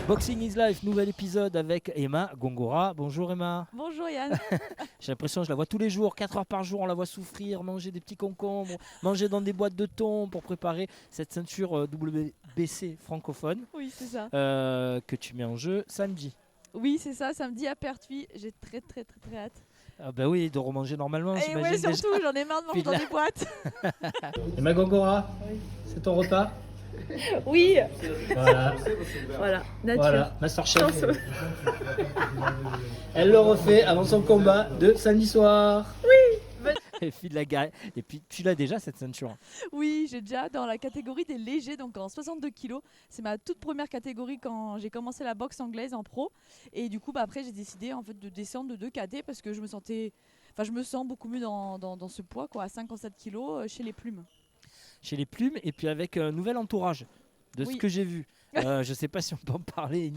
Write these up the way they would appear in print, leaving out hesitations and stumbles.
Boxing is Life, nouvel épisode avec Emma Gongora. Bonjour Emma. Bonjour Yann. J'ai l'impression que je la vois tous les jours, 4 heures par jour, on la voit souffrir, manger des petits concombres, manger dans des boîtes de thon pour préparer cette ceinture WBC francophone Oui, c'est ça. que tu mets en jeu samedi. Oui, c'est ça, samedi à Pertuis. J'ai très hâte. Ah bah oui, de remanger normalement, Et j'imagine ouais, surtout, déjà. j'en ai marre de manger Puis dans là- des boîtes. Emma Gongora, Oui. c'est ton repas. Oui, Voilà, voilà, nature. voilà, Masterchef. Elle le refait avant son combat de samedi soir. Oui. Et puis de la guerre. Et puis tu l'as déjà cette ceinture. Oui, j'ai déjà dans la catégorie des légers, donc en 62 kilos. C'est ma toute première catégorie quand j'ai commencé la boxe anglaise en pro. Et du coup, après, j'ai décidé en fait de descendre de 2 KT parce que je me sens beaucoup mieux dans ce poids, quoi, à 57 kilos chez les plumes. Chez les plumes et puis avec un nouvel entourage de ce Oui. que j'ai vu. Je sais pas si on peut en parler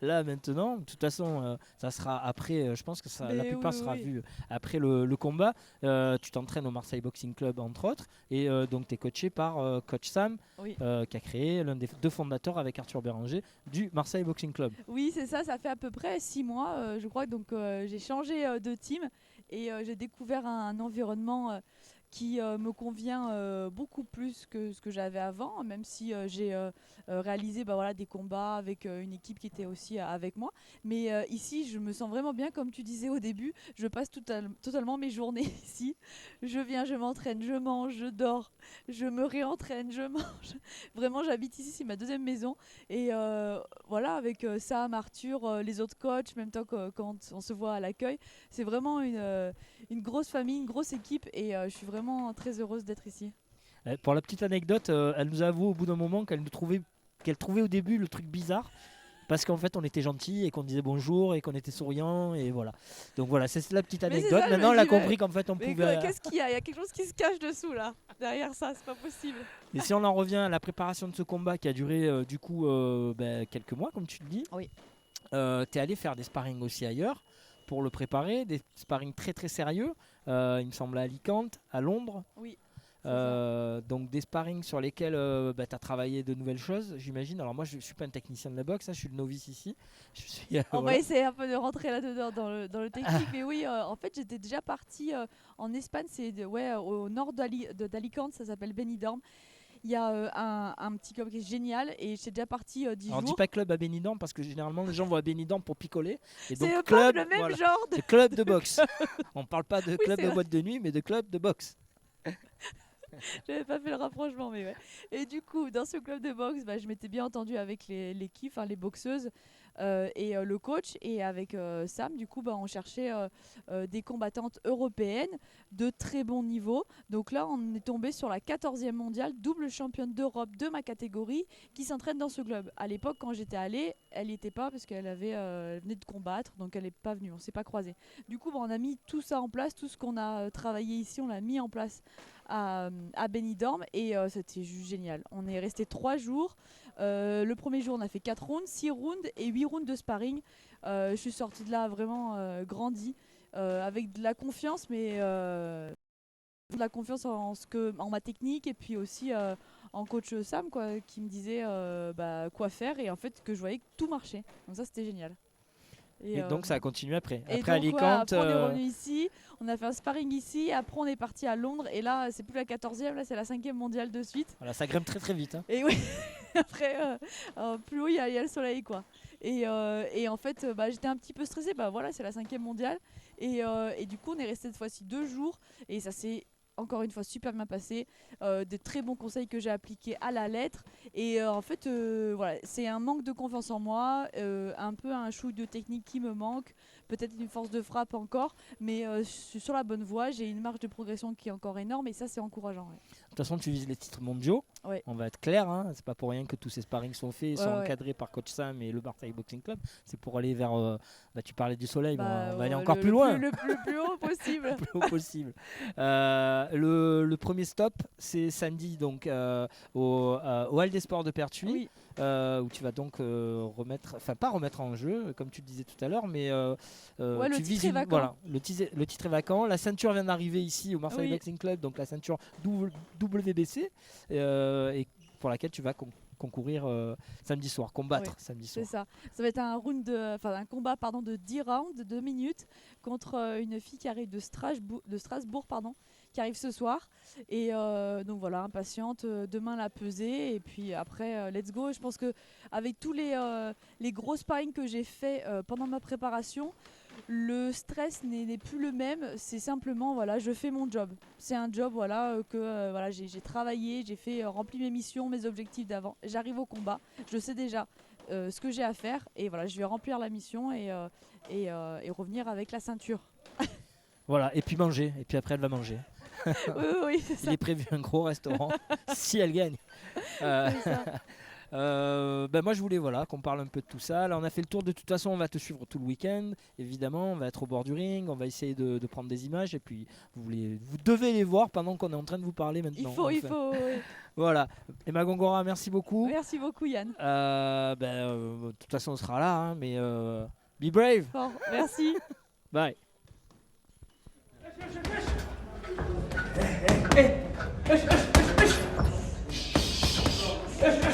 là maintenant. De toute façon, ça sera après. Je pense que la Mais plupart oui, sera oui. vu après le combat. Tu t'entraînes au Marseille Boxing Club entre autres et donc tu es coaché par coach Sam Oui. qui a créé l'un des deux fondateurs avec Arthur Béranger du Marseille Boxing Club. Oui, c'est ça, ça fait à peu près 6 mois, je crois. Donc j'ai changé de team et j'ai découvert un environnement qui me convient beaucoup plus que ce que j'avais avant, même si j'ai réalisé des combats avec une équipe qui était aussi avec moi. Mais ici, je me sens vraiment bien, comme tu disais au début, je passe totalement mes journées ici. Je viens, je m'entraîne, je mange, je dors, je me réentraîne, je mange. Vraiment, j'habite ici, c'est ma deuxième maison. Et voilà, avec Sam, Arthur, les autres coachs, même temps que quand on se voit à l'accueil, c'est vraiment une grosse famille, une grosse équipe et je suis vraiment très heureuse d'être ici. Pour la petite anecdote, elle nous a avoué au bout d'un moment qu'elle trouvait au début le truc bizarre. Parce qu'en fait, on était gentils et qu'on disait bonjour et qu'on était souriant et voilà. Donc voilà, c'est la petite Mais c'est anecdote. ça, je Maintenant, me elle a dis, compris qu'en fait, on mais pouvait. qu'est-ce qu'il y a? Il y a quelque chose qui se cache dessous là, derrière ça, c'est pas possible. Et si on en revient à la préparation de ce combat qui a duré du coup quelques mois, comme tu le dis, Oui. t'es allé faire des sparring aussi ailleurs pour le préparer, des sparring très très sérieux. Il me semble à Alicante, à Londres. Oui. Donc des sparring sur lesquels tu as travaillé de nouvelles choses, j'imagine. Alors moi, je suis pas un technicien de la boxe, hein, je suis le novice ici. Je suis, On voilà. va essayer un peu de rentrer là-dedans dans le technique, mais oui, en fait, j'étais déjà partie en Espagne, au nord d'Alicante, ça s'appelle Benidorm. Il y a un petit club qui est génial et j'étais déjà partie 10 Alors dis jours. pas club à Benidorm parce que généralement les gens vont à Benidorm pour picoler. Et donc C'est pas club, le même voilà, genre de... c'est club de boxe. On parle pas de Oui, club c'est de vrai. boîte de nuit, mais de club de boxe. J'avais pas fait le rapprochement, mais ouais. Et du coup, dans ce club de boxe, je m'étais bien entendue avec l'équipe, enfin, les boxeuses et le coach. Et avec Sam, du coup, on cherchait des combattantes européennes de très bon niveau. Donc là, on est tombé sur la 14e mondiale, double championne d'Europe de ma catégorie, qui s'entraîne dans ce club. À l'époque, quand j'étais allée, elle n'y était pas parce qu'elle elle venait de combattre, donc elle n'est pas venue, on s'est pas croisés. Du coup, on a mis tout ça en place, tout ce qu'on a travaillé ici, on l'a mis en place à Benidorm et c'était juste génial. On est resté 3 jours. Le premier jour, on a fait 4 rounds, 6 rounds et 8 rounds de sparring. Je suis sortie de là vraiment grandie, avec de la confiance, mais de la confiance en ma technique et puis aussi en coach Sam quoi, qui me disait quoi faire et en fait que je voyais que tout marchait. Donc ça, c'était génial. Et donc ça a continué après. Et Après donc, Alicante. après on est revenu ici, on a fait un sparring ici, après on est parti à Londres, et là c'est plus la 14e, là c'est la 5e mondiale de suite. Voilà, ça grimpe très très vite. Hein. Et oui, après, plus haut il y a le soleil quoi. Et en fait, j'étais un petit peu stressée, voilà, c'est la 5e mondiale. Et du coup, on est resté cette fois-ci 2 jours, et ça s'est encore une fois super bien passé, des très bons conseils que j'ai appliqués à la lettre et en fait voilà, c'est un manque de confiance en moi, un peu un chouille de technique qui me manque, peut-être une force de frappe encore, mais je suis sur la bonne voie, j'ai une marge de progression qui est encore énorme et ça c'est encourageant. Ouais. De toute façon, tu vises les titres mondiaux. Ouais. On va être clair, hein. C'est pas pour rien que tous ces sparring sont faits, Ouais, sont ouais. encadrés par Coach Sam et le Marseille Boxing Club. C'est pour aller vers. Tu parlais du soleil, mais on va aller encore plus loin. Le plus haut possible. Le plus haut possible. Le premier stop, c'est samedi donc au Hall des Sports de Pertuis. Oui. où tu vas donc pas remettre en jeu, comme tu le disais tout à l'heure, mais le tu titre vises est vacant. voilà, le titre est vacant. La ceinture vient d'arriver ici au Marseille Oui. Boxing Club, donc la ceinture WBC, et pour laquelle tu vas concourir samedi soir, combattre Oui, samedi c'est soir. ça. Ça va être un combat de 10 rounds de 2 minutes contre une fille qui arrive de Strasbourg, qui arrive ce soir. Et donc voilà, impatiente. Demain la pesée et puis après, let's go. Je pense que avec tous les gros sparring que j'ai fait pendant ma préparation, le stress n'est plus le même. C'est simplement, voilà, je fais mon job. C'est un job, voilà, que voilà, j'ai travaillé, j'ai fait rempli mes missions, mes objectifs d'avant. J'arrive au combat, je sais déjà ce que j'ai à faire et voilà, je vais remplir la mission et revenir avec la ceinture. Voilà, et puis manger, et puis après elle va manger. Oui, c'est ça. Il est prévu un gros restaurant si elle gagne. Euh, C'est ça. Moi je voulais qu'on parle un peu de tout ça. Là on a fait le tour, de toute façon on va te suivre tout le week-end. Évidemment on va être au bord du ring, on va essayer de prendre des images et puis vous devez les voir pendant qu'on est en train de vous parler maintenant. Il faut. Oui. Voilà. Emma Gongora, merci beaucoup. Merci beaucoup Yann. De toute façon on sera là, hein, mais be brave. Fort. Merci. Bye. Hey, hey, hey, hey, hey, hey.